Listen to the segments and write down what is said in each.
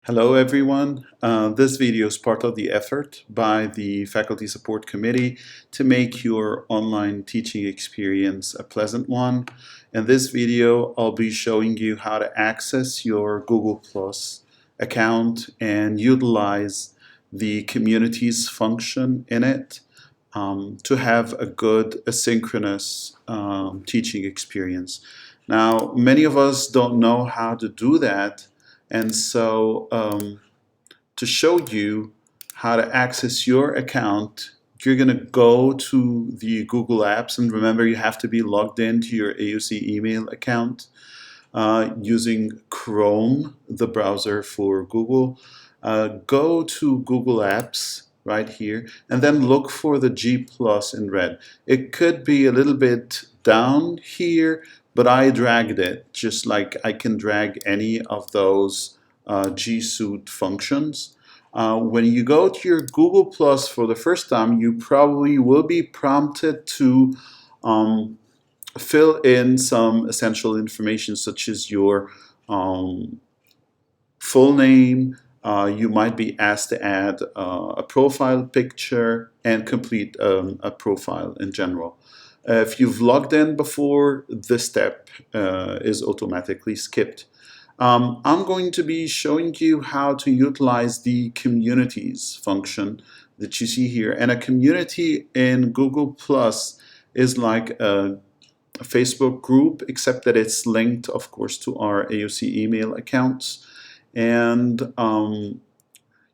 Hello everyone. This video is part of the effort by the Faculty Support Committee to make your online teaching experience a pleasant one. In this video, I'll be showing you how to access your Google Plus account and utilize the communities function in it to have a good asynchronous teaching experience. Now, many of us don't know how to do that. And so to show you how to access your account, you're going to go to the Google Apps. And remember, you have to be logged into your AUC email account using Chrome, the browser for Google. Go to Google Apps right here and then look for the G Plus in red. It could be a little bit down here, but I dragged it just like I can drag any of those Gsuite functions. When you go to your Google Plus for the first time, you probably will be prompted to fill in some essential information such as your full name. You might be asked to add a profile picture and complete a profile in general. If you've logged in before, this step is automatically skipped. I'm going to be showing you how to utilize the communities function that you see here. And a community in Google Plus is like a Facebook group, except that it's linked, of course, to our AUC email accounts. And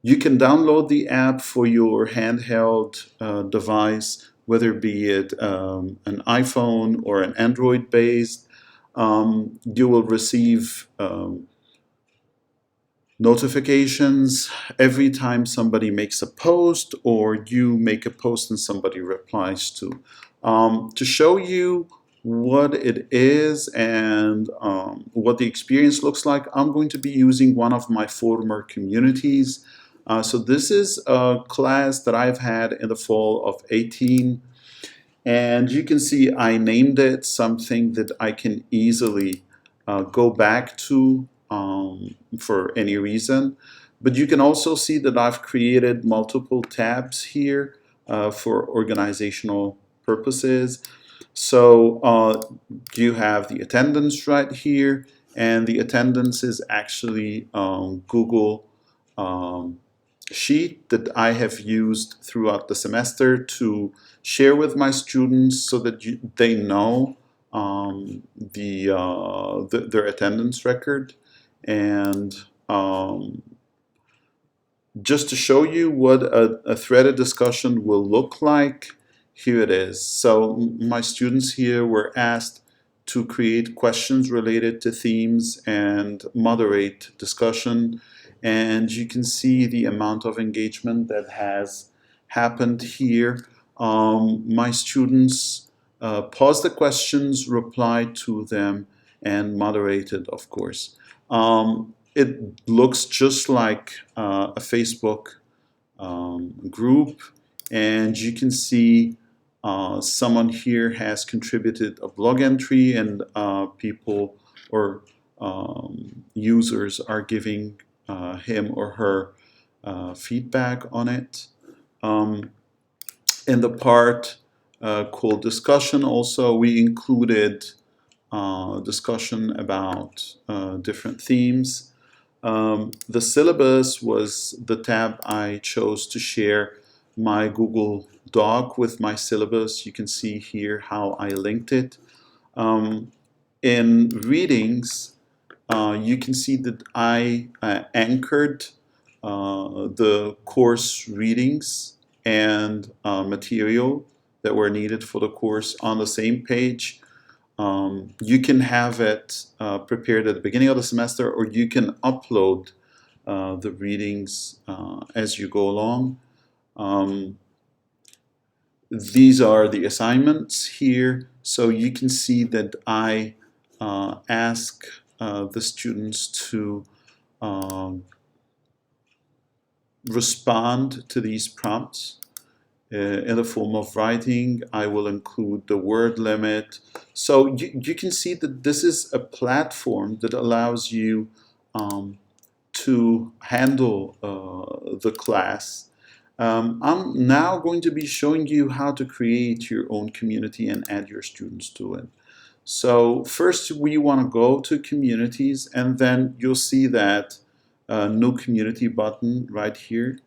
you can download the app for your handheld device, whether be it an iPhone or an Android-based. You will receive notifications every time somebody makes a post or you make a post and somebody replies to. To show you what it is and what the experience looks like, I'm going to be using one of my former communities. So this is a class that I've had in the fall of 18. And you can see I named it something that I can easily go back to for any reason. But you can also see that I've created multiple tabs here for organizational purposes. So you have the attendance right here, and the attendance is actually Google sheet that I have used throughout the semester to share with my students so that they know their attendance record. And just to show you what a threaded discussion will look like, here it is. So my students here were asked to create questions related to themes and moderate discussion. And you can see the amount of engagement that has happened here. My students paused the questions, replied to them, and moderated, of course. It looks just like a Facebook group, and you can see someone here has contributed a blog entry, and people or users are giving him or her feedback on it. In the part called discussion also, we included discussion about different themes. The syllabus was the tab I chose to share my Google Doc with my syllabus. You can see here how I linked it. In readings, you can see that I anchored the course readings and material that were needed for the course on the same page. You can have it prepared at the beginning of the semester, or you can upload the readings as you go along. These are the assignments here. So you can see that I ask the students to respond to these prompts. In the form of writing, I will include the word limit. So you can see that this is a platform that allows you to handle the class, I'm now going to be showing you how to create your own community and add your students to it. So first we want to go to communities, and then you'll see that new community button right here.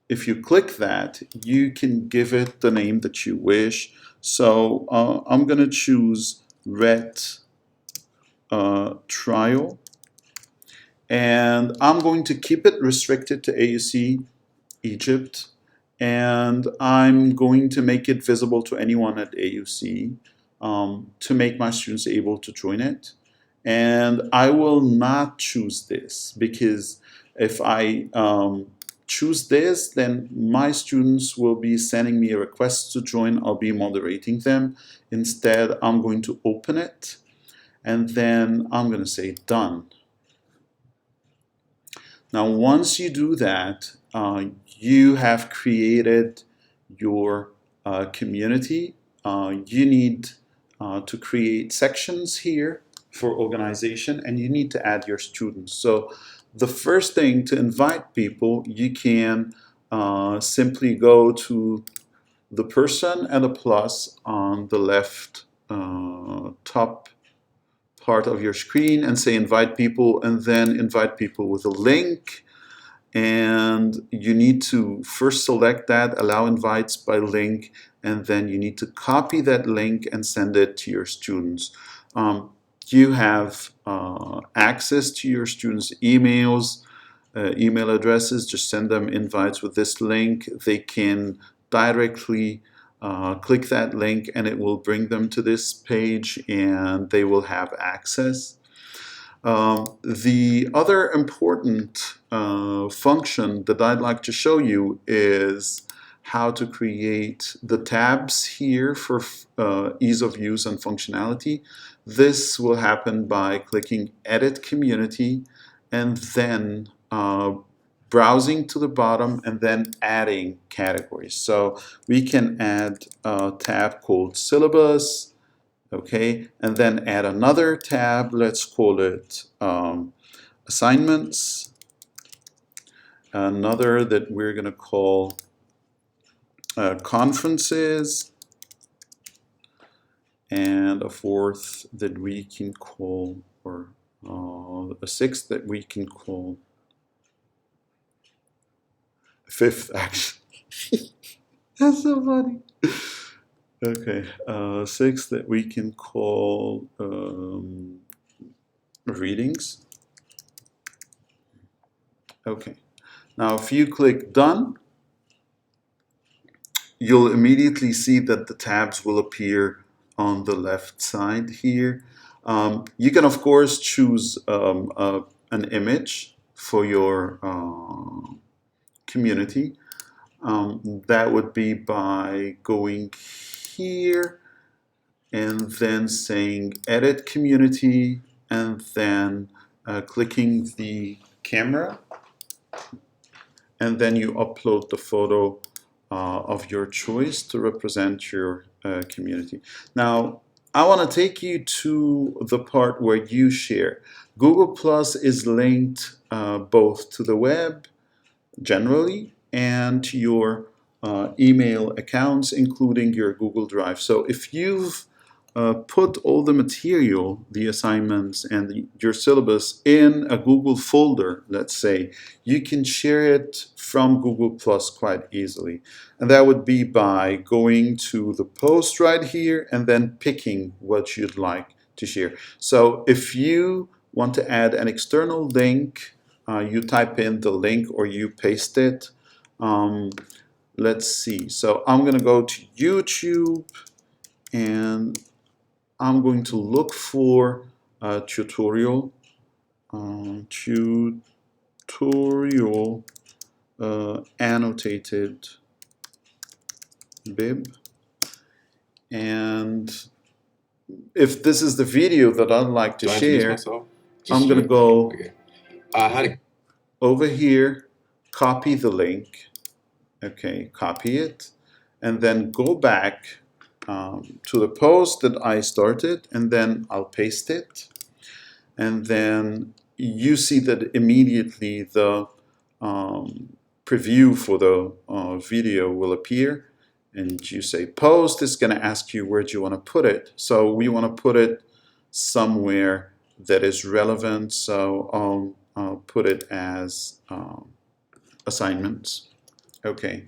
If you click that, you can give it the name that you wish. So I'm going to choose Rhet Trial, and I'm going to keep it restricted to AUC Egypt, and I'm going to make it visible to anyone at AUC to make my students able to join it. And I will not choose this, because if I choose this, then my students will be sending me a request to join. I'll be moderating them. Instead, I'm going to open it, and then I'm going to say done. Now, once you do that, you have created your community. You need to create sections here for organization, and you need to add your students. So the first thing, to invite people, you can simply go to the person and a plus on the left top part of your screen and say invite people, and then invite people with a link. And you need to first select that, allow invites by link, and then you need to copy that link and send it to your students. You have access to your students' emails, email addresses. Just send them invites with this link. They can directly click that link, and it will bring them to this page, and they will have access. The other important function that I'd like to show you is how to create the tabs here for ease of use and functionality. This will happen by clicking Edit Community, and then browsing to the bottom, and then adding categories. So we can add a tab called Syllabus, okay, and then add another tab. Let's call it Assignments. Another that we're going to call Conferences, and a fourth that we can call, or a sixth that we can call, fifth actually. That's so funny. Okay, sixth that we can call readings. Okay, now if you click done, you'll immediately see that the tabs will appear on the left side here. You can of course choose an image for your community. That would be by going here and then saying edit community, and then clicking the camera, and then you upload the photo of your choice to represent your community. Now, I want to take you to the part where you share. Google Plus is linked both to the web generally and to your email accounts, including your Google Drive. So if you've put all the material, the assignments, and your syllabus in a Google folder, let's say, you can share it from Google Plus quite easily. And that would be by going to the post right here and then picking what you'd like to share. So if you want to add an external link, you type in the link or you paste it. Let's see. So I'm going to go to YouTube, and I'm going to look for a tutorial, annotated bib. And if this is the video that I'd like to share, I'm going to go over here, copy the link, okay, copy it, and then go back to the post that I started, and then I'll paste it, and then you see that immediately the preview for the video will appear, and you say post. It's going to ask you where do you want to put it. So we want to put it somewhere that is relevant, so I'll put it as assignments. Okay.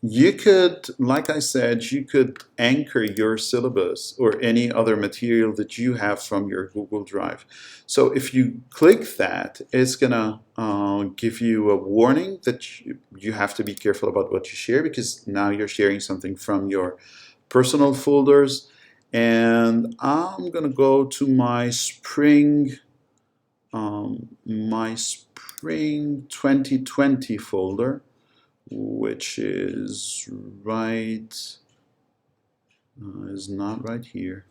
You could, like I said, you could anchor your syllabus or any other material that you have from your Google Drive. So if you click that, it's gonna give you a warning that you have to be careful about what you share, because now you're sharing something from your personal folders. And I'm gonna go to my spring 2020 folder, which is not right here.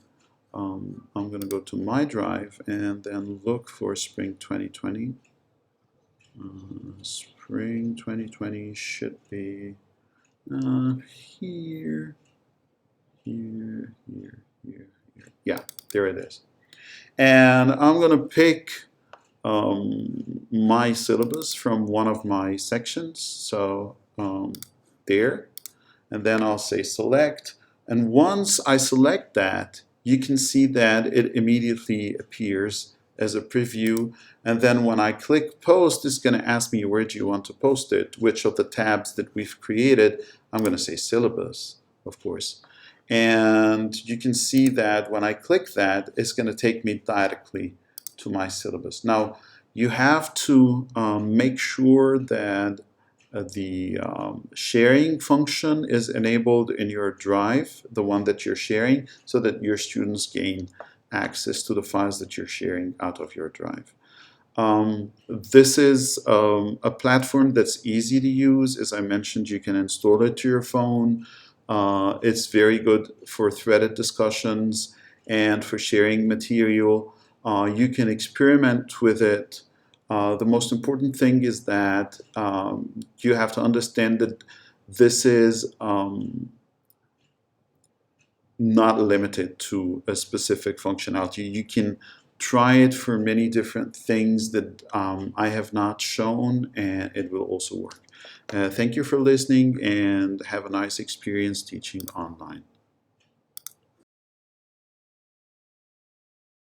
I'm going to go to my drive and then look for Spring 2020. Spring 2020 should be here. Yeah, there it is. And I'm going to pick my syllabus from one of my sections. So there, and then I'll say select. And once I select that, you can see that it immediately appears as a preview. And then when I click post, it's going to ask me where do you want to post it, which of the tabs that we've created. I'm going to say syllabus, of course. And you can see that when I click that, it's going to take me directly to my syllabus. Now, you have to make sure that the sharing function is enabled in your drive, the one that you're sharing, so that your students gain access to the files that you're sharing out of your drive. This is a platform that's easy to use. As I mentioned, you can install it to your phone. It's very good for threaded discussions and for sharing material. You can experiment with it. The most important thing is that you have to understand that this is not limited to a specific functionality. You can try it for many different things that I have not shown, and it will also work. Thank you for listening, and have a nice experience teaching online.